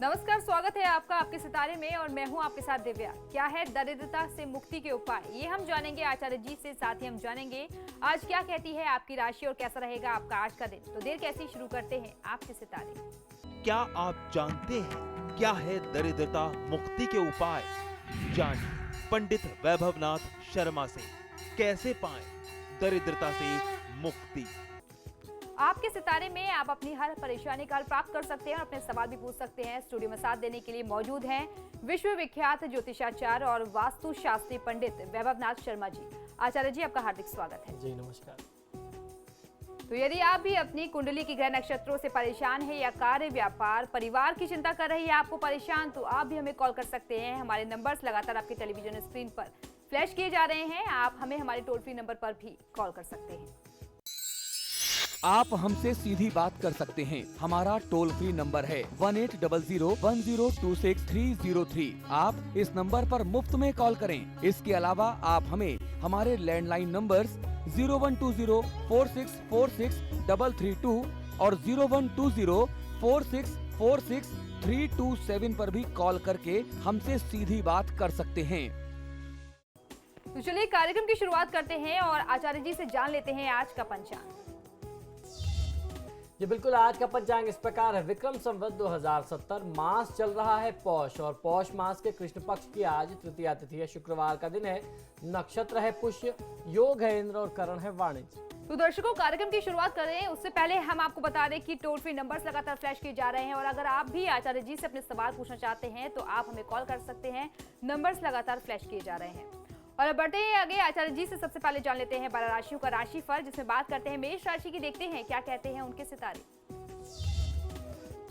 नमस्कार, स्वागत है आपका आपके सितारे में और मैं हूं आपके साथ दिव्या। क्या है दरिद्रता से मुक्ति के उपाय, ये हम जानेंगे आचार्य जी से। साथ ही हम जानेंगे आज क्या कहती है आपकी राशि और कैसा रहेगा आपका आज का दिन। तो देर कैसी, शुरू करते हैं आपके सितारे। क्या आप जानते हैं क्या है दरिद्रता मुक्ति के उपाय? जानिए पंडित वैभवनाथ शर्मा से कैसे पाएं दरिद्रता से मुक्ति। आपके सितारे में आप अपनी हर परेशानी का हल प्राप्त कर सकते हैं और अपने सवाल भी पूछ सकते हैं। स्टूडियो में साथ देने के लिए मौजूद हैं विश्वविख्यात ज्योतिषाचार्य और वास्तु शास्त्री पंडित वैभवनाथ शर्मा जी। आचार्य जी, आपका हार्दिक स्वागत है। जी नमस्कार। तो यदि आप भी अपनी कुंडली की ग्रह नक्षत्रों से परेशान है या कार्य, व्यापार, परिवार की चिंता कर रही है आपको परेशान, तो आप भी हमें कॉल कर सकते हैं। हमारे नंबर्स लगातार आपके टेलीविजन स्क्रीन पर फ्लैश किए जा रहे हैं। आप हमें हमारे टोल फ्री नंबर पर भी कॉल कर सकते हैं। आप हमसे सीधी बात कर सकते हैं। हमारा टोल फ्री नंबर है 18001026-303। आप इस नंबर पर मुफ्त में कॉल करें। इसके अलावा आप हमें हमारे लैंडलाइन नंबर्स 012046463332 और 012046463327 पर भी कॉल करके हमसे सीधी बात कर सकते हैं। तो चलिए कार्यक्रम की शुरुआत करते हैं और आचार्य जी से जान लेते हैं आज का पंचांग। जी बिल्कुल, आज का पंचांग इस प्रकार है। विक्रम संवत 2070, मास चल रहा है पौष और पौष मास के कृष्ण पक्ष की आज तृतीया तिथि है। शुक्रवार का दिन है, नक्षत्र है पुष्य, योग है इंद्र और करण है वाणिज्य। तो दर्शकों, कार्यक्रम की शुरुआत करें उससे पहले हम आपको बता दें कि टोल फ्री नंबर्स लगातार फ्लैश किए जा रहे हैं और अगर आप भी आचार्य जी से अपने सवाल पूछना चाहते हैं तो आप हमें कॉल कर सकते हैं। नंबर्स लगातार फ्लैश किए जा रहे हैं। और अब बढ़ते हैं आगे। आचार्य जी से सबसे पहले जान लेते हैं 12 राशियों का राशिफल, जिसमें बात करते हैं मेष राशि की। देखते हैं क्या कहते हैं उनके सितारे।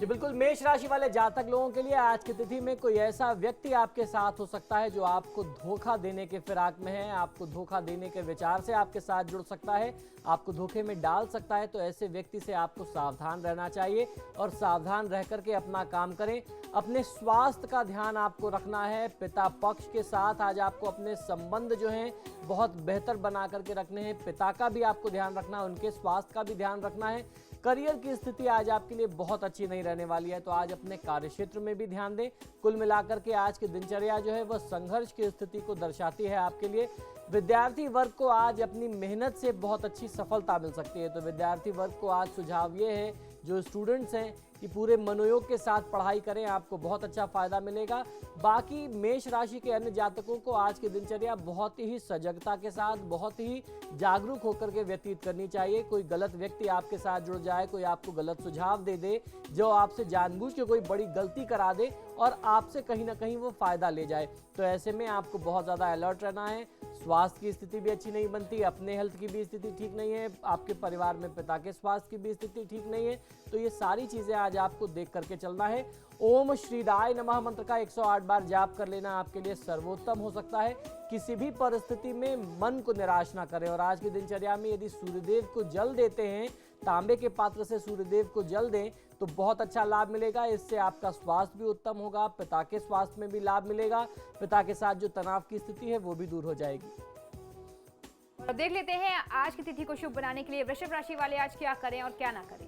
जी बिल्कुल, मेष राशि वाले जातक लोगों के लिए आज की तिथि में कोई ऐसा व्यक्ति आपके साथ हो सकता है जो आपको धोखा देने के फिराक में है। आपको धोखा देने के विचार से आपके साथ जुड़ सकता है, आपको धोखे में डाल सकता है। तो ऐसे व्यक्ति से आपको सावधान रहना चाहिए और सावधान रह करके अपना काम करें। अपने स्वास्थ्य का ध्यान आपको रखना है। पिता पक्ष के साथ आज आपको अपने संबंध जो हैं बहुत बेहतर बना करके रखने हैं। पिता का भी आपको ध्यान रखना है, उनके स्वास्थ्य का भी ध्यान रखना है। करियर की स्थिति आज आपके लिए बहुत अच्छी नहीं रहने वाली है, तो आज अपने कार्य क्षेत्र में भी ध्यान दें। कुल मिलाकर के आज की दिनचर्या जो है वह संघर्ष की स्थिति को दर्शाती है आपके लिए। विद्यार्थी वर्ग को आज अपनी मेहनत से बहुत अच्छी सफलता मिल सकती है। तो विद्यार्थी वर्ग को आज सुझाव ये है, जो स्टूडेंट्स हैं, कि पूरे मनोयोग के साथ पढ़ाई करें, आपको बहुत अच्छा फायदा मिलेगा। बाकी मेष राशि के अन्य जातकों को आज की दिनचर्या बहुत ही सजगता के साथ, बहुत ही जागरूक होकर के व्यतीत करनी चाहिए। कोई गलत व्यक्ति आपके साथ जुड़ जाए, कोई आपको गलत सुझाव दे दे, जो आपसे जानबूझ के कोई बड़ी गलती करा दे और आपसे कहीं ना कहीं वो फायदा ले जाए, तो ऐसे में आपको बहुत ज़्यादा अलर्ट रहना है। स्वास्थ्य की स्थिति भी अच्छी नहीं बनती, अपने हेल्थ की भी स्थिति ठीक नहीं है, आपके परिवार में पिता के स्वास्थ्य की भी स्थिति ठीक नहीं है। तो ये सारी चीज़ें आज आपको देख करके चलना है। ओम श्री राय नमः मंत्र का 108 बार जाप कर लेना आपके लिए सर्वोत्तम हो सकता है। किसी भी परिस्थिति में मन को निराश ना करें। और आज की दिनचर्या में यदि सूर्यदेव को जल देते हैं, तांबे के पात्र से सूर्यदेव को जल दें, तो बहुत अच्छा लाभ मिलेगा। इससे आपका स्वास्थ्य भी उत्तम होगा, पिता के स्वास्थ्य में भी लाभ मिलेगा, पिता के साथ जो तनाव की स्थिति है वो भी दूर हो जाएगी। और देख लेते हैं आज की तिथि को शुभ बनाने के लिए वृषभ राशि वाले आज क्या करें और क्या ना करें।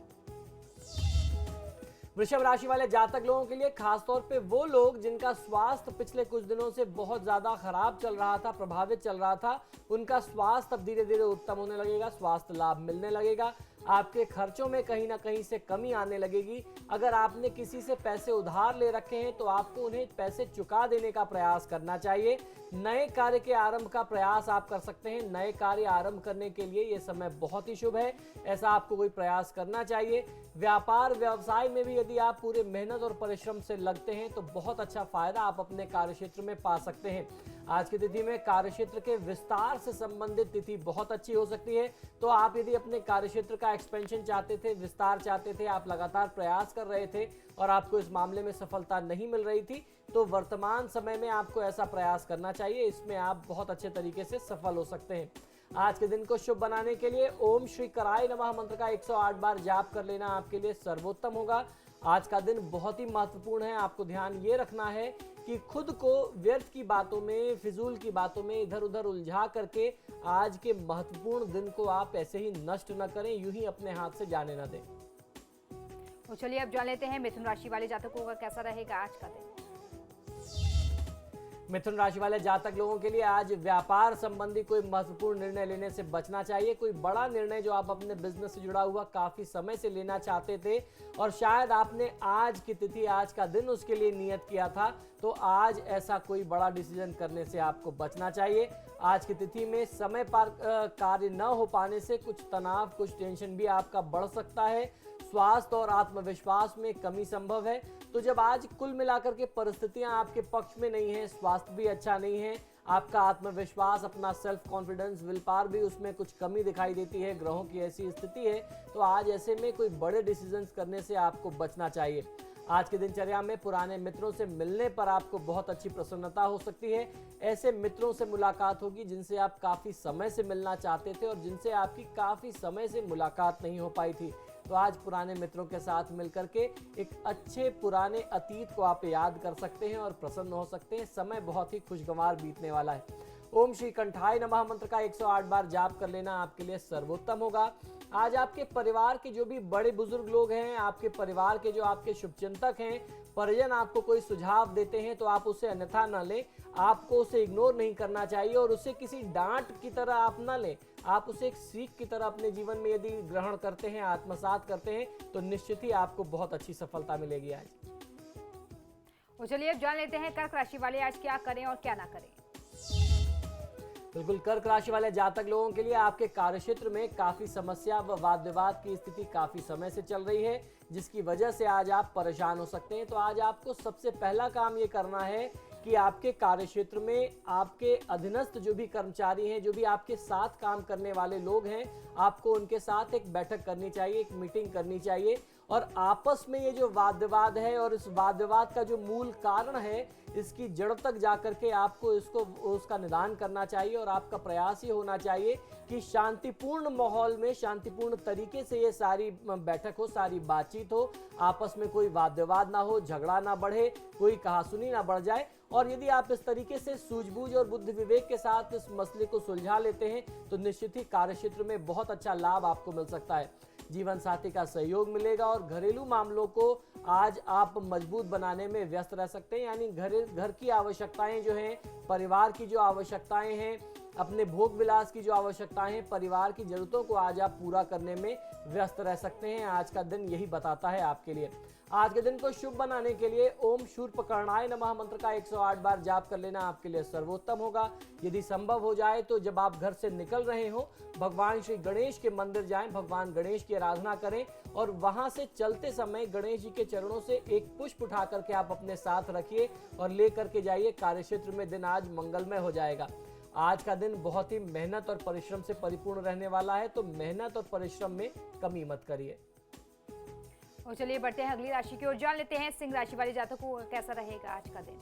वृषभ राशि वाले जातक लोगों के लिए खासतौर पे वो लोग जिनका स्वास्थ्य पिछले कुछ दिनों से बहुत ज्यादा खराब चल रहा था, प्रभावित चल रहा था, उनका स्वास्थ्य अब धीरे धीरे उत्तम होने लगेगा, स्वास्थ्य लाभ मिलने लगेगा। आपके खर्चों में कहीं ना कहीं से कमी आने लगेगी। अगर आपने किसी से पैसे उधार ले रखे हैं तो आपको उन्हें पैसे चुका देने का प्रयास करना चाहिए। नए कार्य के आरंभ का प्रयास आप कर सकते हैं। नए कार्य आरंभ करने के लिए ये समय बहुत ही शुभ है, ऐसा आपको कोई प्रयास करना चाहिए। व्यापार व्यवसाय में भी यदि आप पूरे मेहनत और परिश्रम से लगते हैं तो बहुत अच्छा फायदा आप अपने कार्य क्षेत्र में पा सकते हैं। आज की तिथि में कार्यक्षेत्र के विस्तार से संबंधित तिथि बहुत अच्छी हो सकती है। तो आप यदि अपने कार्यक्षेत्र का एक्सपेंशन चाहते थे, विस्तार चाहते थे, आप लगातार प्रयास कर रहे थे और आपको इस मामले में सफलता नहीं मिल रही थी, तो वर्तमान समय में आपको ऐसा प्रयास करना चाहिए। इसमें आप बहुत अच्छे तरीके से सफल हो सकते हैं। आज के दिन को शुभ बनाने के लिए ओम श्री कराय नमः मंत्र का 108 बार जाप कर लेना आपके लिए सर्वोत्तम होगा। आज का दिन बहुत ही महत्वपूर्ण है। आपको ध्यान ये रखना है कि खुद को व्यर्थ की बातों में, फिजूल की बातों में इधर उधर उलझा करके आज के महत्वपूर्ण दिन को आप ऐसे ही नष्ट न करें, यूं ही अपने हाथ से जाने न दें। तो चलिए अब जान लेते हैं मिथुन राशि वाले जातकों का कैसा रहेगा आज का दिन। मिथुन राशि वाले जातक लोगों के लिए आज व्यापार संबंधी कोई महत्वपूर्ण निर्णय लेने से बचना चाहिए। कोई बड़ा निर्णय जो आप अपने बिजनेस से जुड़ा हुआ काफी समय से लेना चाहते थे और शायद आपने आज की तिथि, आज का दिन उसके लिए नियत किया था, तो आज ऐसा कोई बड़ा डिसीजन करने से आपको बचना चाहिए। आज की तिथि में समय पर कार्य न हो पाने से कुछ तनाव, कुछ टेंशन भी आपका बढ़ सकता है। स्वास्थ्य और आत्मविश्वास में कमी संभव है। तो जब आज कुल मिलाकर के परिस्थितियां आपके पक्ष में नहीं है, स्वास्थ्य भी अच्छा नहीं है, आपका आत्मविश्वास, अपना सेल्फ कॉन्फिडेंस, विल पावर भी उसमें कुछ कमी दिखाई देती है, ग्रहों की ऐसी स्थिति है, तो आज ऐसे में कोई बड़े डिसीजंस करने से आपको बचना चाहिए। आज की दिनचर्या में पुराने मित्रों से मिलने पर आपको बहुत अच्छी प्रसन्नता हो सकती है। ऐसे मित्रों से मुलाकात होगी जिनसे आप काफी समय से मिलना चाहते थे और जिनसे आपकी काफी समय से मुलाकात नहीं हो पाई थी। तो आज पुराने मित्रों के साथ मिलकर के एक अच्छे पुराने अतीत को आप याद कर सकते हैं और प्रसन्न हो सकते हैं। समय बहुत ही खुशगवार बीतने वाला है। ओम श्री कंठाय नमः मंत्र का 108 बार जाप कर लेना आपके लिए सर्वोत्तम होगा। आज आपके परिवार के जो भी बड़े बुजुर्ग लोग हैं, आपके परिवार के जो आपके शुभचिंतक हैं, परिजन आपको कोई सुझाव देते हैं तो आप उसे अन्यथा न लें। आपको उसे इग्नोर नहीं करना चाहिए और उसे किसी डांट की तरह आप न लें। आप उसे एक सीख की तरह अपने जीवन में यदि ग्रहण करते हैं, आत्मसात करते हैं, तो निश्चित ही आपको बहुत अच्छी सफलता मिलेगी आज। तो चलिए अब जान लेते हैं कर्क राशि वाले आज क्या करें और क्या ना करें। बिल्कुल, कर्क राशि वाले जातक लोगों के लिए आपके कार्यक्षेत्र में काफी समस्या व वाद विवाद की स्थिति काफी समय से चल रही है, जिसकी वजह से आज आप परेशान हो सकते हैं। तो आज आपको सबसे पहला काम ये करना है कि आपके कार्यक्षेत्र में आपके अधीनस्थ जो भी कर्मचारी हैं, जो भी आपके साथ काम करने वाले लोग हैं, आपको उनके साथ एक बैठक करनी चाहिए, एक मीटिंग करनी चाहिए और आपस में ये जो वाद विवाद है और इस वाद विवाद का जो मूल कारण है, इसकी जड़ तक जाकर के आपको उसका निदान करना चाहिए और आपका प्रयास ये होना चाहिए कि शांतिपूर्ण माहौल में, शांतिपूर्ण तरीके से ये सारी बैठक हो, सारी बातचीत हो, आपस में कोई वाद विवाद ना हो, झगड़ा ना बढ़े, कोई कहासुनी ना बढ़ जाए। और यदि आप इस तरीके से सूझबूझ और बुद्धि विवेक के साथ इस मसले को सुलझा लेते हैं तो निश्चित ही कार्यक्षेत्र में बहुत अच्छा लाभ आपको मिल सकता है। जीवन साथी का सहयोग मिलेगा और घरेलू मामलों को आज आप मजबूत बनाने में व्यस्त रह सकते हैं। यानी घर की आवश्यकताएं जो हैं, परिवार की जो आवश्यकताएं हैं, अपने भोग विलास की जो आवश्यकताएं हैं, परिवार की जरूरतों को आज आप पूरा करने में व्यस्त रह सकते हैं। आज का दिन यही बताता है आपके लिए। आज के दिन को शुभ बनाने के लिए ओम शूर्पकर्णाय नमः मंत्र का 108 बार जाप कर लेना आपके लिए सर्वोत्तम होगा। यदि संभव हो जाए तो जब आप घर से निकल रहे हो, भगवान श्री गणेश के मंदिर जाएं, भगवान गणेश की आराधना करें और वहां से चलते समय गणेश जी के चरणों से एक पुष्प उठा करके आप अपने साथ रखिए और ले करके जाइए। कार्यक्षेत्र में दिन आज मंगलमय हो जाएगा। आज का दिन बहुत ही मेहनत और परिश्रम से परिपूर्ण रहने वाला है, तो मेहनत और परिश्रम में कमी मत करिए। और चलिए बढ़ते हैं अगली राशि की ओर, जान लेते हैं सिंह राशि वाले जातकों का कैसा रहेगा आज का दिन।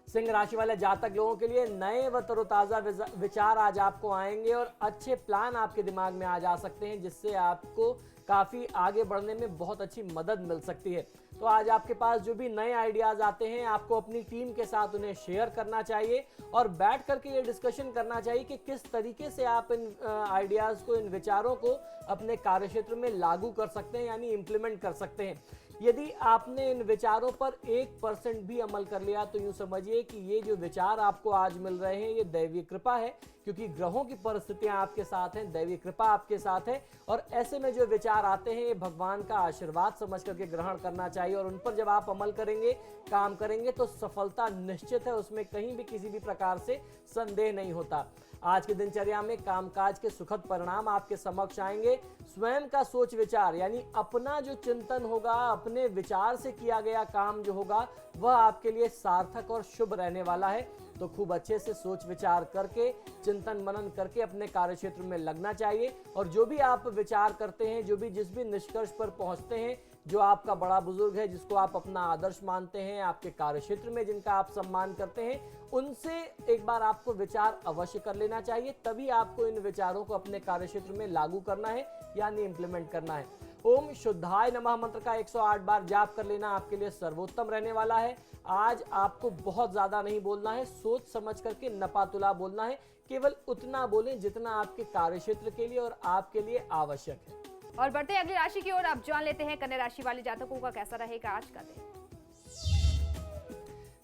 सिंह राशि वाले जातक लोगों के लिए नए व तरोताजा विचार आज आपको आएंगे और अच्छे प्लान आपके दिमाग में आ जा सकते हैं, जिससे आपको काफी आगे बढ़ने में बहुत अच्छी मदद मिल सकती है। तो आज आपके पास जो भी नए आइडियाज आते हैं, आपको अपनी टीम के साथ उन्हें शेयर करना चाहिए और बैठ करके ये डिस्कशन करना चाहिए कि किस तरीके से आप इन आइडियाज को, इन विचारों को अपने कार्यक्षेत्र में लागू कर सकते हैं, यानी इम्प्लीमेंट कर सकते हैं। यदि आपने इन विचारों पर 1% भी अमल कर लिया तो यूं समझिए कि ये जो विचार आपको आज मिल रहे हैं ये दैवीय कृपा है, क्योंकि ग्रहों की परिस्थितियां आपके साथ हैं, दैवीय कृपा आपके साथ है और ऐसे में जो विचार आते हैं ये भगवान का आशीर्वाद समझ करके ग्रहण करना चाहिए और उन पर जब आप अमल करेंगे, काम करेंगे तो सफलता निश्चित है, उसमें कहीं भी किसी भी प्रकार से संदेह नहीं होता। आज की दिनचर्या में कामकाज के सुखद परिणाम आपके समक्ष आएंगे। स्वयं का सोच विचार यानी अपना जो चिंतन होगा, अपने विचार से किया गया काम जो होगा वह आपके लिए सार्थक और शुभ रहने वाला है। तो खूब अच्छे से सोच विचार करके, चिंतन मनन करके अपने कार्यक्षेत्र में लगना चाहिए और जो भी आप विचार करते हैं, जिस भी निष्कर्ष पर पहुंचते हैं, जो आपका बड़ा बुजुर्ग है, जिसको आप अपना आदर्श मानते हैं, आपके कार्यक्षेत्र में जिनका आप सम्मान करते हैं, उनसे एक बार आपको विचार अवश्य कर लेना चाहिए। तभी आपको इन विचारों को अपने कार्यक्षेत्र में लागू करना है, यानी इम्प्लीमेंट करना है। ओम शुद्धाय नमः मंत्र का 108 बार जाप कर लेना आपके लिए सर्वोत्तम रहने वाला है। आज आपको बहुत ज्यादा नहीं बोलना है, सोच समझ करके नपातुला बोलना है। केवल उतना बोलें जितना आपके कार्यक्षेत्र के लिए और आपके लिए आवश्यक है। और बढ़ते हैं अगली राशि की ओर। अब जान लेते हैं कन्या राशि वाले जातकों का कैसा रहेगा आज का दिन।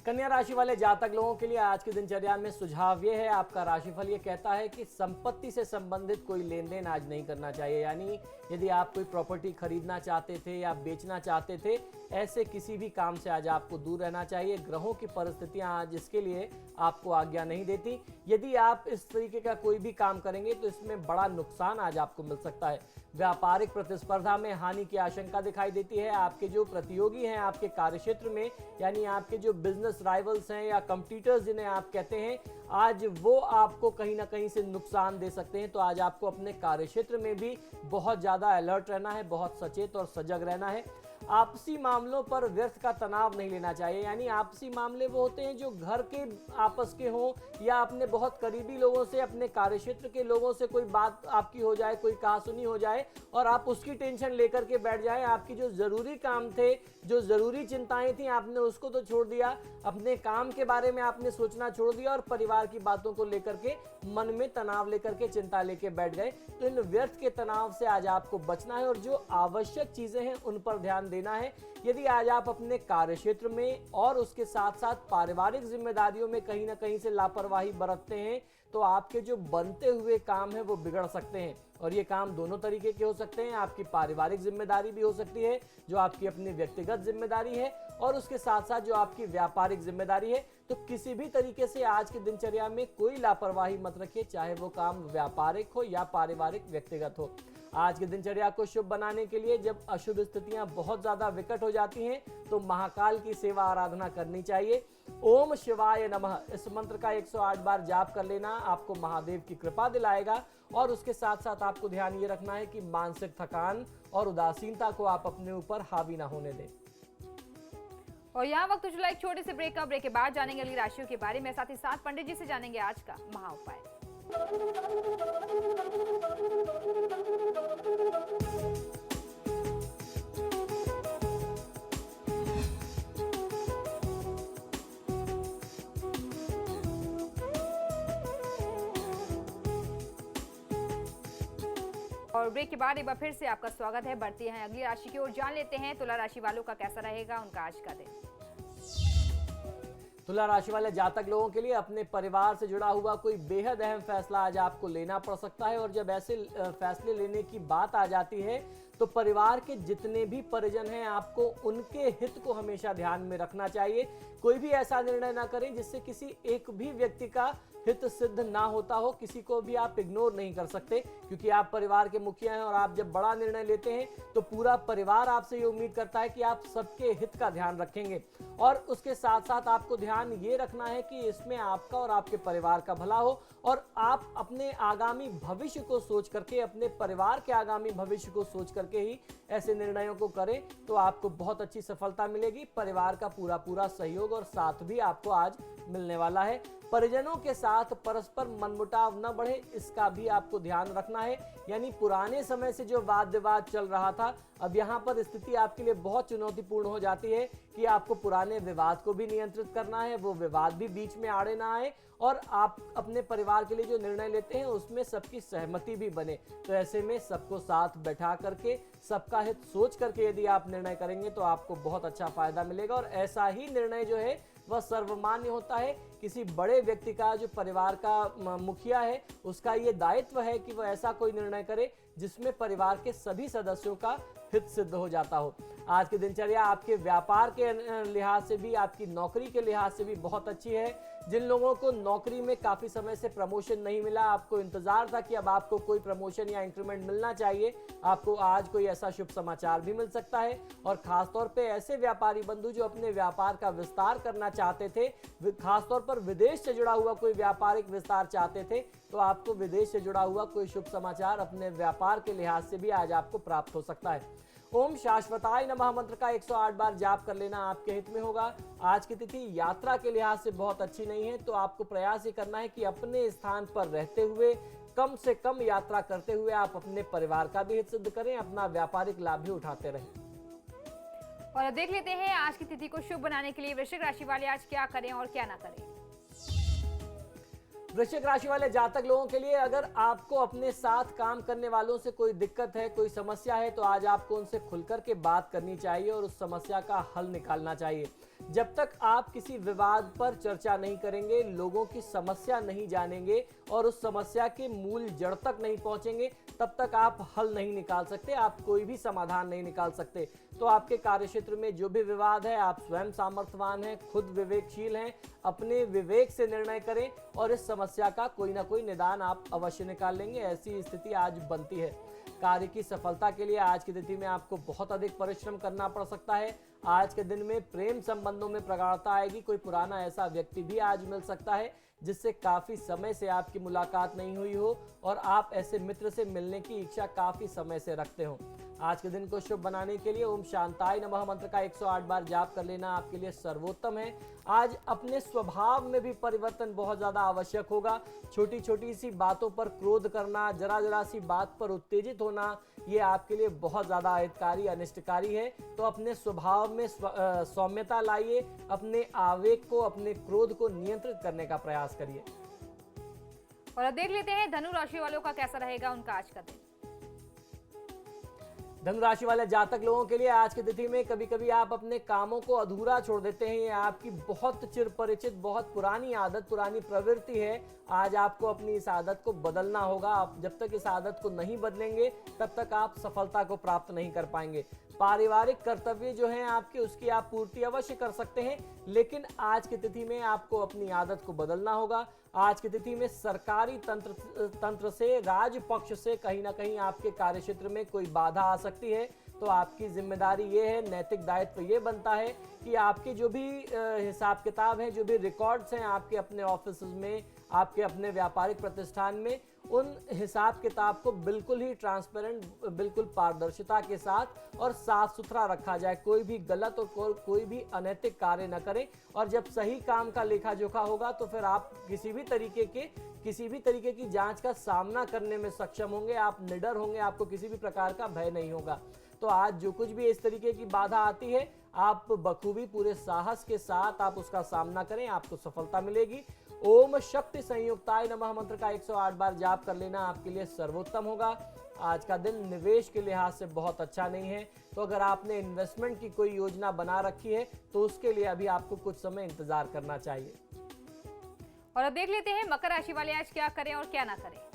कन्या राशि वाले जातक लोगों के लिए आज की दिनचर्या में सुझाव ये है, आपका राशिफल ये कहता है कि संपत्ति से संबंधित कोई लेन देन आज नहीं करना चाहिए। यानी यदि आप कोई प्रॉपर्टी खरीदना चाहते थे या बेचना चाहते थे, ऐसे किसी भी काम से आज आपको दूर रहना चाहिए। ग्रहों की परिस्थितियां आज इसके लिए आपको आज्ञा नहीं देती। यदि आप इस तरीके का कोई भी काम करेंगे तो इसमें बड़ा नुकसान आज आपको मिल सकता है। व्यापारिक प्रतिस्पर्धा में हानि की आशंका दिखाई देती है। आपके जो प्रतियोगी हैं आपके कार्यक्षेत्र में, यानी आपके जो बिजनेस राइवल्स हैं या कंपटीटर्स जिन्हें आप कहते हैं, आज वो आपको कहीं ना कहीं से नुकसान दे सकते हैं। तो आज आपको अपने कार्यक्षेत्र में भी बहुत ज्यादा अलर्ट रहना है, बहुत सचेत और सजग रहना है। आपसी मामलों पर व्यर्थ का तनाव नहीं लेना चाहिए। यानी आपसी मामले वो होते हैं जो घर के आपस के हों या अपने बहुत करीबी लोगों से, अपने कार्यक्षेत्र के लोगों से कोई बात आपकी हो जाए, कोई कहासुनी हो जाए और आप उसकी टेंशन लेकर के बैठ जाएं। आपकी जो जरूरी काम थे, जो जरूरी चिंताएं थी, आपने उसको तो छोड़ दिया, अपने काम के बारे में आपने सोचना छोड़ दिया और परिवार की बातों को लेकर के मन में तनाव लेकर के, चिंता लेके बैठ गए। तो इन व्यर्थ के तनाव से आज आपको बचना है और जो आवश्यक चीजें हैं उन पर ध्यान देना है। यदि आज आप अपने कार्यक्षेत्र में और उसके साथ साथ पारिवारिक जिम्मेदारियों में कहीं ना कहीं से लापरवाही बरतते हैं तो आपके जो बनते हुए काम है वो बिगड़ सकते हैं। और ये काम दोनों तरीके के हो सकते हैं। आपकी पारिवारिक जिम्मेदारी भी हो सकती है जो आपकी अपनी व्यक्तिगत जिम्मेदारी है, और उसके साथ साथ जो आपकी व्यापारिक जिम्मेदारी है। तो किसी भी तरीके से आज की दिनचर्या में कोई लापरवाही मत रखिए, चाहे वो काम व्यापारिक हो या पारिवारिक व्यक्तिगत हो। आज की दिनचर्या को शुभ बनाने के लिए जब अशुभ स्थितियां बहुत ज्यादा विकट हो जाती हैं तो महाकाल की सेवा आराधना करनी चाहिए। ओम शिवाय नमः इस मंत्र का 108 बार जाप कर लेना आपको महादेव की कृपा दिलाएगा। और उसके साथ साथ आपको ध्यान ये रखना है कि मानसिक थकान और उदासीनता को आप अपने ऊपर हावी ना होने दें। और यहाँ वक्त चला एक छोटे से ब्रेक का। ब्रेक के बाद जानेंगे अगली राशियों के बारे में, साथ ही साथ पंडित जी से जानेंगे आज का महा उपाय। और ब्रेक के बाद एक बार फिर से आपका स्वागत है। बढ़ते हैं अगली राशि की ओर, जान लेते हैं तुला राशि वालों का कैसा रहेगा उनका आज का दिन। तुला राशि वाले जातक लोगों के लिए अपने परिवार से जुड़ा हुआ कोई बेहद अहम फैसला आज आपको लेना पड़ सकता है। और जब ऐसे फैसले लेने की बात आ जाती है तो परिवार के जितने भी परिजन हैं आपको उनके हित को हमेशा ध्यान में रखना चाहिए। कोई भी ऐसा निर्णय ना करें जिससे किसी एक भी व्यक्ति का हित सिद्ध ना होता हो। किसी को भी आप इग्नोर नहीं कर सकते क्योंकि आप परिवार के मुखिया हैं। और आप जब बड़ा निर्णय लेते हैं तो पूरा परिवार आपसे ये उम्मीद करता है कि आप सबके हित का ध्यान रखेंगे। और उसके साथ साथ आपको ध्यान ये रखना है कि इसमें आपका और आपके परिवार का भला हो और आप अपने आगामी भविष्य को सोच करके, अपने परिवार के आगामी भविष्य को सोच करके ही ऐसे निर्णयों को करें तो आपको बहुत अच्छी सफलता मिलेगी। परिवार का पूरा सहयोग और साथ भी आपको आज मिलने वाला है। परिजनों के साथ परस्पर मनमुटाव न बढ़े, इसका भी आपको ध्यान रखना है। यानी पुराने समय से जो वाद विवाद चल रहा था, अब यहाँ पर स्थिति आपके लिए बहुत चुनौतीपूर्ण हो जाती है कि आपको पुराने विवाद को भी नियंत्रित करना है, वो विवाद भी बीच में आड़े ना आए और आप अपने परिवार के लिए जो निर्णय लेते हैं उसमें सबकी सहमति भी बने। तो ऐसे में सबको साथ बैठा करके, सबका हित सोच करके यदि आप निर्णय करेंगे तो आपको बहुत अच्छा फायदा मिलेगा। और ऐसा ही निर्णय जो है वह सर्वमान्य होता है। किसी बड़े व्यक्ति का, जो परिवार का मुखिया है, उसका ये दायित्व है कि वह ऐसा कोई निर्णय करे जिसमें परिवार के सभी सदस्यों का हित सिद्ध हो जाता हो। आज की दिनचर्या आपके व्यापार के लिहाज से भी, आपकी नौकरी के लिहाज से भी बहुत अच्छी है। जिन लोगों को नौकरी में काफी समय से प्रमोशन नहीं मिला, आपको इंतजार था कि अब आपको कोई प्रमोशन या इंक्रीमेंट मिलना चाहिए, आपको आज कोई ऐसा शुभ समाचार भी मिल सकता है। और खासतौर पे ऐसे व्यापारी बंधु जो अपने व्यापार का विस्तार करना चाहते थे, खासतौर पर विदेश से जुड़ा हुआ कोई व्यापारिक विस्तार चाहते थे, तो आपको विदेश से जुड़ा हुआ कोई शुभ समाचार अपने व्यापार के लिहाज से भी आज आपको प्राप्त हो सकता है। ओम शाश्वताय नमः मंत्र का 108 बार जाप कर लेना आपके हित में होगा। आज की तिथि यात्रा के लिहाज से बहुत अच्छी नहीं है, तो आपको प्रयास ये करना है कि अपने स्थान पर रहते हुए कम से कम यात्रा करते हुए आप अपने परिवार का भी हित सिद्ध करें, अपना व्यापारिक लाभ भी उठाते रहें। और अब देख लेते हैं आज की तिथि को शुभ बनाने के लिए वृश्चिक राशि वाले आज क्या करें और क्या ना करें। वृश्चिक राशि वाले जातक लोगों के लिए अगर आपको अपने साथ काम करने वालों से कोई दिक्कत है, कोई समस्या है, तो आज आपको उनसे खुलकर के बात करनी चाहिए और उस समस्या का हल निकालना चाहिए। जब तक आप किसी विवाद पर चर्चा नहीं करेंगे, लोगों की समस्या नहीं जानेंगे और उस समस्या के मूल जड़ तक नहीं पहुंचेंगे, तब तक आप हल नहीं निकाल सकते, आप कोई भी समाधान नहीं निकाल सकते। तो आपके कार्यक्षेत्र में जो भी विवाद है, आप स्वयं सामर्थ्यवान हैं, खुद विवेकशील हैं, अपने विवेक से निर्णय करें और इस समस्या का कोई ना कोई निदान आप अवश्य निकाल लेंगे। ऐसी स्थिति आज बनती है। कार्य की सफलता के लिए आज की तिथि में आपको बहुत अधिक परिश्रम करना पड़ सकता है। आज के दिन में प्रेम संबंधों में प्रगाढ़ता आएगी। कोई पुराना ऐसा व्यक्ति भी आज मिल सकता है जिससे काफी समय से आपकी मुलाकात नहीं हुई हो और आप ऐसे मित्र से मिलने की इच्छा काफी समय से रखते हो। आज के दिन को शुभ बनाने के लिए ओम शांताय नमः मंत्र का 108 बार जाप कर लेना आपके लिए सर्वोत्तम है। आज अपने स्वभाव में भी परिवर्तन बहुत ज्यादा आवश्यक होगा। छोटी छोटी सी बातों पर क्रोध करना, जरा जरा सी बात पर उत्तेजित होना, ये आपके लिए बहुत ज्यादा अहितकारी, अनिष्टकारी है। तो अपने स्वभाव में सौम्यता लाइए, अपने आवेग को, अपने क्रोध को नियंत्रित करने का प्रयास करिए। और अब देख लेते हैं धनु राशि वालों का कैसा रहेगा उनका आज का दिन। धनु राशि वाले जातक लोगों के लिए आज की तिथि में कभी कभी आप अपने कामों को अधूरा छोड़ देते हैं। ये आपकी बहुत चिर परिचित, बहुत पुरानी आदत, पुरानी प्रवृत्ति है। आज आपको अपनी इस आदत को बदलना होगा। आप जब तक इस आदत को नहीं बदलेंगे तब तक आप सफलता को प्राप्त नहीं कर पाएंगे। पारिवारिक कर्तव्य जो हैं आपके, उसकी आप पूर्ति अवश्य कर सकते हैं, लेकिन आज की तिथि में आपको अपनी आदत को बदलना होगा। आज की तिथि में सरकारी तंत्र से, राज पक्ष से कहीं ना कहीं आपके कार्यक्षेत्र में कोई बाधा आ सकती है। तो आपकी जिम्मेदारी ये है, नैतिक दायित्व ये बनता है कि आपके जो भी हिसाब किताब हैं, जो भी रिकॉर्ड्स हैं आपके अपने ऑफिस में, आपके अपने व्यापारिक प्रतिष्ठान में, उन हिसाब किताब को बिल्कुल ही ट्रांसपेरेंट, बिल्कुल पारदर्शिता के साथ और साफ सुथरा रखा जाए। कोई भी गलत और कोई भी अनैतिक कार्य न करें। और जब सही काम का लेखा जोखा होगा तो फिर आप किसी भी तरीके की जांच का सामना करने में सक्षम होंगे। आप निडर होंगे, आपको किसी भी प्रकार का भय नहीं होगा। तो आज जो कुछ भी इस तरीके की बाधा आती है, आप बखूबी पूरे साहस के साथ आप उसका सामना करें, आपको सफलता मिलेगी। ओम शक्ति संयुक्ताय नमः मंत्र का 108 बार जाप कर लेना आपके लिए सर्वोत्तम होगा। आज का दिन निवेश के लिहाज से बहुत अच्छा नहीं है। तो अगर आपने इन्वेस्टमेंट की कोई योजना बना रखी है तो उसके लिए अभी आपको कुछ समय इंतजार करना चाहिए। और अब देख लेते हैं मकर राशि वाले आज क्या करें और क्या ना करें।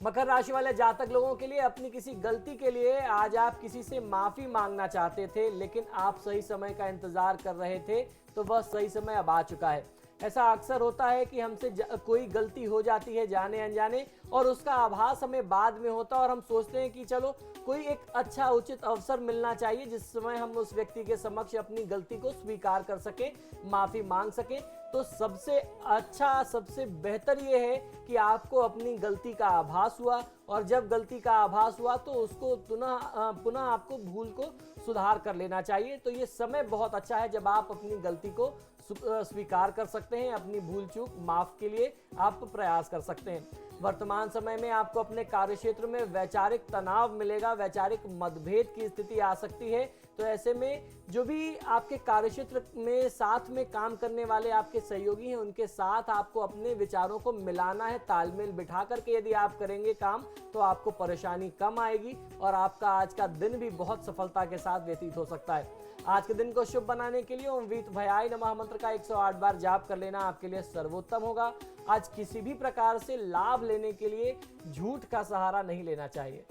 मकर राशि वाले जातक लोगों के लिए अपनी किसी गलती के लिए आज आप किसी से माफी मांगना चाहते थे, लेकिन आप सही समय का इंतजार कर रहे थे, तो वह सही समय अब आ चुका है। ऐसा अक्सर होता है कि हमसे कोई गलती हो जाती है जाने अनजाने, और उसका आभास हमें बाद में होता है और हम सोचते हैं कि चलो कोई एक अच्छा उचित अवसर मिलना चाहिए जिस समय हम उस व्यक्ति के समक्ष अपनी गलती को स्वीकार कर सकें, माफी मांग सकें। तो सबसे अच्छा, सबसे बेहतर ये है कि आपको अपनी गलती का आभास हुआ, और जब गलती का आभास हुआ तो उसको पुनः आपको भूल को सुधार कर लेना चाहिए। तो ये समय बहुत अच्छा है जब आप अपनी गलती को स्वीकार कर सकते हैं, अपनी भूल चूक माफ के लिए आप प्रयास कर सकते हैं। वर्तमान समय में आपको अपने कार्यक्षेत्र में वैचारिक तनाव मिलेगा, वैचारिक मतभेद की स्थिति आ सकती है। तो ऐसे में जो भी आपके कार्यक्षेत्र में साथ में काम करने वाले आपके सहयोगी हैं, उनके साथ आपको अपने विचारों को मिलाना है, तालमेल बिठा करके यदि आप करेंगे काम तो आपको परेशानी कम आएगी और आपका आज का दिन भी बहुत सफलता के साथ व्यतीत हो सकता है। आज के दिन को शुभ बनाने के लिए ओम वीत भयाय नमः मंत्र का 108 बार जाप कर लेना आपके लिए सर्वोत्तम होगा। आज किसी भी प्रकार से लाभ लेने के लिए झूठ का सहारा नहीं लेना चाहिए।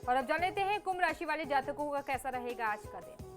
और अब जान लेते हैं कुंभ राशि वाले जातकों का कैसा रहेगा आज का दिन।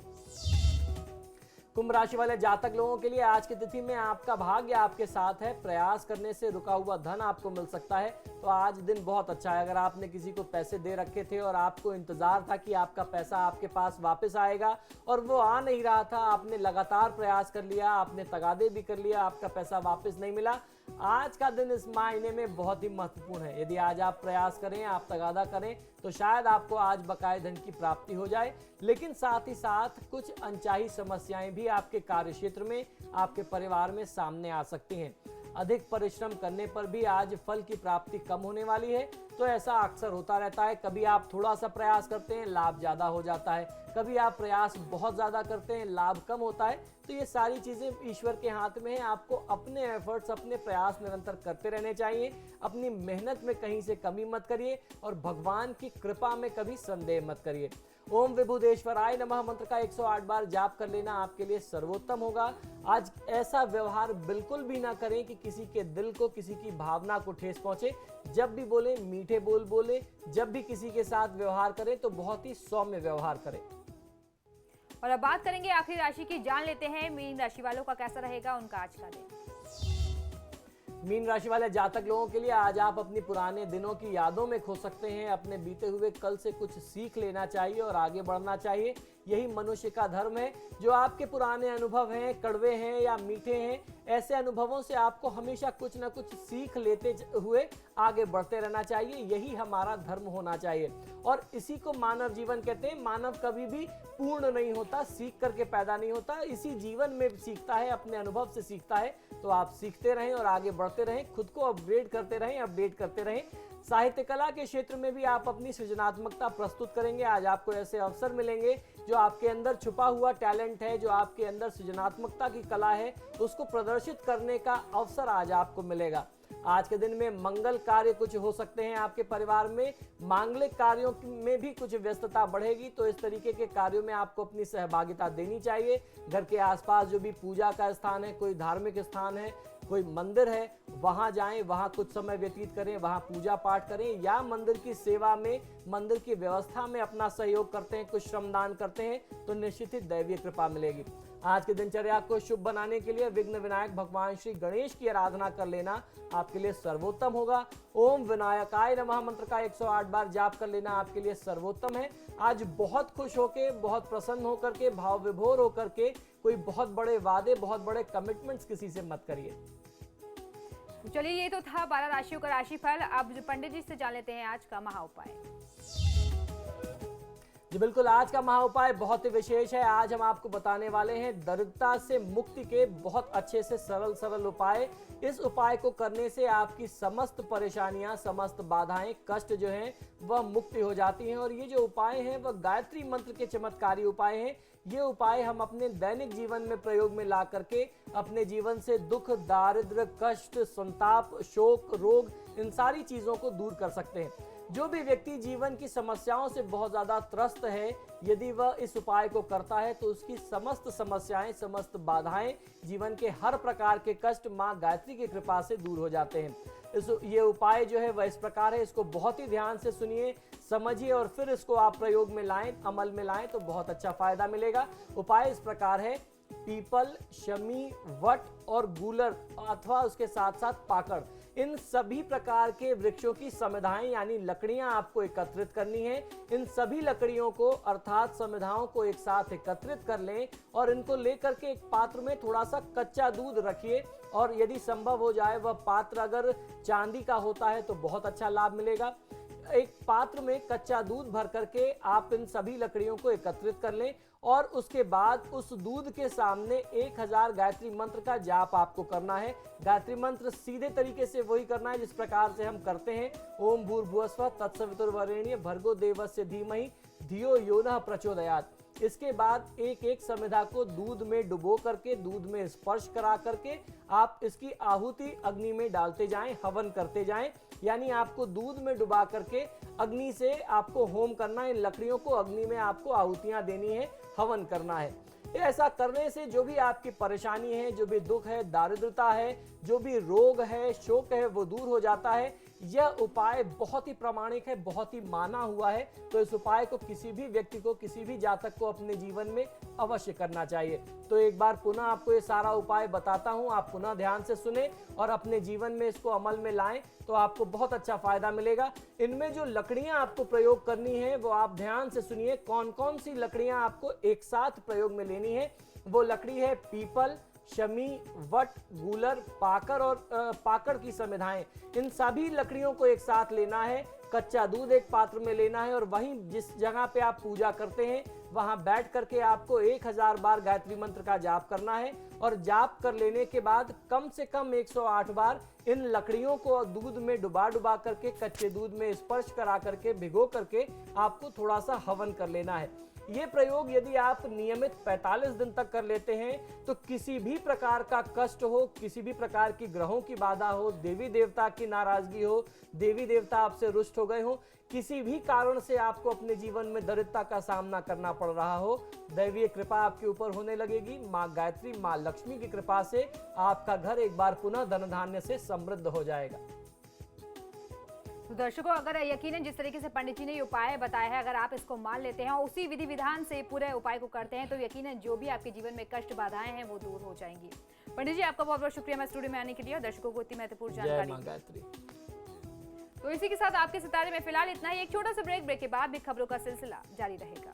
कुंभ राशि वाले जातक लोगों के लिए आज की तिथि में आपका भाग्य आपके साथ है। प्रयास करने से रुका हुआ धन आपको मिल सकता है। तो आज दिन बहुत अच्छा है। अगर आपने किसी को पैसे दे रखे थे और आपको इंतजार था कि आपका पैसा आपके पास वापस आएगा और वो आ नहीं रहा था, आपने लगातार प्रयास कर लिया, आपने तगादे भी कर लिया, आपका पैसा वापस नहीं मिला, आज का दिन इस मायने में बहुत ही महत्वपूर्ण है। यदि आज आप प्रयास करें, आप तगादा करें, तो शायद आपको आज बकाए धन की प्राप्ति हो जाए। लेकिन साथ ही साथ कुछ अनचाही समस्याएं भी आपके कार्यक्षेत्र में, आपके परिवार में सामने आ सकती हैं। अधिक परिश्रम करने पर भी आज फल की प्राप्ति कम होने वाली है। तो ऐसा अक्सर होता रहता है। कभी आप थोड़ा सा प्रयास करते हैं, लाभ ज़्यादा हो जाता है, कभी आप प्रयास बहुत ज़्यादा करते हैं, लाभ कम होता है। तो ये सारी चीज़ें ईश्वर के हाथ में है। आपको अपने एफर्ट्स, अपने प्रयास निरंतर करते रहने चाहिए। अपनी मेहनत में कहीं से कमी मत करिए और भगवान की कृपा में कभी संदेह मत करिए। ओम विभुदेश्वराय नमः मंत्र का 108 बार जाप कर लेना आपके लिए सर्वोत्तम होगा। आज ऐसा व्यवहार बिल्कुल भी ना करें कि किसी के दिल को, किसी की भावना को ठेस पहुंचे। जब भी बोले मीठे बोल बोले, जब भी किसी के साथ व्यवहार करें तो बहुत ही सौम्य व्यवहार करें। और अब बात करेंगे आखिरी राशि की, जान लेते हैं मीन राशि वालों का कैसा रहेगा उनका आज का दिन। मीन राशि वाले जातक लोगों के लिए आज आप अपनी पुराने दिनों की यादों में खो सकते हैं। अपने बीते हुए कल से कुछ सीख लेना चाहिए और आगे बढ़ना चाहिए। यही मनुष्य का धर्म है। जो आपके पुराने अनुभव हैं, कड़वे हैं या मीठे हैं, ऐसे अनुभवों से आपको हमेशा कुछ ना कुछ सीख लेते हुए आगे बढ़ते रहना चाहिए। यही हमारा धर्म होना चाहिए और इसी को मानव जीवन कहते हैं। मानव कभी भी पूर्ण नहीं होता, सीख करके पैदा नहीं होता, इसी जीवन में सीखता है, अपने अनुभव से सीखता है। तो आप सीखते रहें और आगे बढ़ते रहें, खुद को अपग्रेड करते रहें, अपडेट करते रहें। साहित्य कला के क्षेत्र में भी आप अपनी सृजनात्मकता प्रस्तुत करेंगे। आज आपको ऐसे अवसर मिलेंगे, जो आपके अंदर छुपा हुआ टैलेंट है, जो आपके अंदर सृजनात्मकता की कला है, उसको प्रदर्शित करने का अवसर आज आपको मिलेगा। आज के दिन में मंगल कार्य कुछ हो सकते हैं आपके परिवार में, मांगलिक कार्यों में भी कुछ व्यस्तता बढ़ेगी। तो इस तरीके के कार्यों में आपको अपनी सहभागिता देनी चाहिए। घर के आसपास जो भी पूजा का स्थान है, कोई धार्मिक स्थान है, कोई मंदिर है, वहां जाएं, वहां कुछ समय व्यतीत करें, वहां पूजा पाठ करें या मंदिर की सेवा में, मंदिर की व्यवस्था में अपना सहयोग करते हैं, कुछ श्रमदान करते हैं तो निश्चित ही दैवीय कृपा मिलेगी। आज के दिनचर्या को शुभ बनाने के लिए विघ्न विनायक भगवान श्री गणेश की आराधना कर लेना आपके लिए सर्वोत्तम होगा। ओम विनायकाय नमः मंत्र का 108 बार जाप कर लेना आपके लिए सर्वोत्तम है। आज बहुत खुश होके, बहुत प्रसन्न होकर के, भाव विभोर होकर के कोई बहुत बड़े वादे, बहुत बड़े कमिटमेंट्स किसी से मत करिए। चलिए, ये तो था 12 राशियों का राशिफल। अब पंडित जी से जान लेते हैं आज का महा उपाय। जी बिल्कुल, आज का महा उपाय बहुत ही विशेष है। आज हम आपको बताने वाले हैं दरिद्रता से मुक्ति के बहुत अच्छे से सरल उपाय। इस उपाय को करने से आपकी समस्त परेशानियां, समस्त बाधाएं, कष्ट जो हैं वह मुक्ति हो जाती हैं। और ये जो उपाय हैं वह गायत्री मंत्र के चमत्कारी उपाय हैं। ये उपाय हम अपने दैनिक जीवन में प्रयोग में ला करके अपने जीवन से दुख, दारिद्र्य, कष्ट, संताप, शोक, रोग, इन सारी चीजों को दूर कर सकते हैं। जो भी व्यक्ति जीवन की समस्याओं से बहुत ज्यादा त्रस्त है, यदि वह इस उपाय को करता है तो उसकी समस्त समस्याएं, समस्त बाधाएं, जीवन के हर प्रकार के कष्ट मां गायत्री की कृपा से दूर हो जाते हैं। ये उपाय जो है वह इस प्रकार है। इसको बहुत ही ध्यान से सुनिए, समझिए और फिर इसको आप प्रयोग में लाएं, अमल में लाएं तो बहुत अच्छा फायदा मिलेगा। उपाय इस प्रकार है। पीपल, शमी, वट और गूलर अथवा उसके साथ साथ पाकड़, इन सभी प्रकार के वृक्षों की समिधाएं यानी लकड़ियां आपको एकत्रित करनी है। इन सभी लकड़ियों को अर्थात समिधाओं को एक साथ एकत्रित कर लें और इनको लेकर के एक पात्र में थोड़ा सा कच्चा दूध रखिए। और यदि संभव हो जाए वह पात्र अगर चांदी का होता है तो बहुत अच्छा लाभ मिलेगा। एक पात्र में कच्चा दूध भर करके आप इन सभी लकड़ियों को एकत्रित कर लें और उसके बाद उस दूध के सामने 1000 गायत्री मंत्र का जाप आपको करना है। गायत्री मंत्र सीधे तरीके से वही करना है जिस प्रकार से हम करते हैं। ओम भूर्भुवस्सुवः तत्सवितुर्वरेण्यं भर्गो देवस्य धीमहि धियो यो नः प्रचोदयात्। इसके बाद एक एक समिधा को दूध में डुबो करके, दूध में स्पर्श करा करके आप इसकी आहुति अग्नि में डालते जाएं, हवन करते जाएं। यानी आपको दूध में डुबा करके अग्नि से आपको होम करना है। इन लकड़ियों को अग्नि में आपको आहुतियां देनी है, हवन करना है। ऐसा करने से जो भी आपकी परेशानी है, जो भी दुख है, दारिद्रता है, जो भी रोग है, शोक है, वो दूर हो जाता है। यह उपाय बहुत ही प्रामाणिक है, बहुत ही माना हुआ है। तो इस उपाय को किसी भी व्यक्ति को, किसी भी जातक को अपने जीवन में अवश्य करना चाहिए। तो एक बार पुनः आपको ये सारा उपाय बताता हूं, आप पुनः ध्यान से सुने और अपने जीवन में इसको अमल में लाएं तो आपको बहुत अच्छा फायदा मिलेगा। इनमें जो लकड़ियां आपको प्रयोग करनी है वो आप ध्यान से सुनिए। कौन कौन सी लकड़ियां आपको एक साथ प्रयोग में लेनी है। वो लकड़ी है पीपल, शमी, वट, गूलर, पाकड़ और पाकड़ की समिधाएं। इन सभी लकड़ियों को एक साथ लेना है। कच्चा दूध एक पात्र में लेना है और वहीं जिस जगह पे आप पूजा करते हैं वहां बैठ करके आपको 1000 बार गायत्री मंत्र का जाप करना है और जाप कर लेने के बाद कम से कम 108 बार इन लकड़ियों को दूध में डुबा डुबा करके, कच्चे दूध में स्पर्श करा करके, भिगो करके आपको थोड़ा सा हवन कर लेना है। ये प्रयोग यदि आप नियमित 45 दिन तक कर लेते हैं तो किसी भी प्रकार का कष्ट हो, किसी भी प्रकार की ग्रहों की बाधा हो, देवी देवता की नाराजगी हो, देवी देवता आपसे रुष्ट हो गए हो, किसी भी कारण से आपको अपने जीवन में दरिद्रता का सामना करना पड़ रहा हो, दैवीय कृपा आपके ऊपर होने लगेगी। माँ गायत्री, माँ लक्ष्मी की कृपा से आपका घर एक बार पुनः धन धान्य से समृद्ध हो जाएगा। तो दर्शकों, अगर यकीनन जिस तरीके से पंडित जी ने ये उपाय बताया है, अगर आप इसको मान लेते हैं और उसी विधि विधान से पूरे उपाय को करते हैं तो यकीनन जो भी आपके जीवन में कष्ट बाधाएं हैं वो दूर हो जाएंगी। पंडित जी, आपका बहुत बहुत शुक्रिया मैं स्टूडियो में आने के लिए और दर्शकों को इतनी महत्वपूर्ण जय मां जानकारी। गायत्री। तो इसी के साथ आपके सितारे में फिलहाल इतना ही। एक छोटा सा ब्रेक के बाद भी खबरों का सिलसिला जारी रहेगा।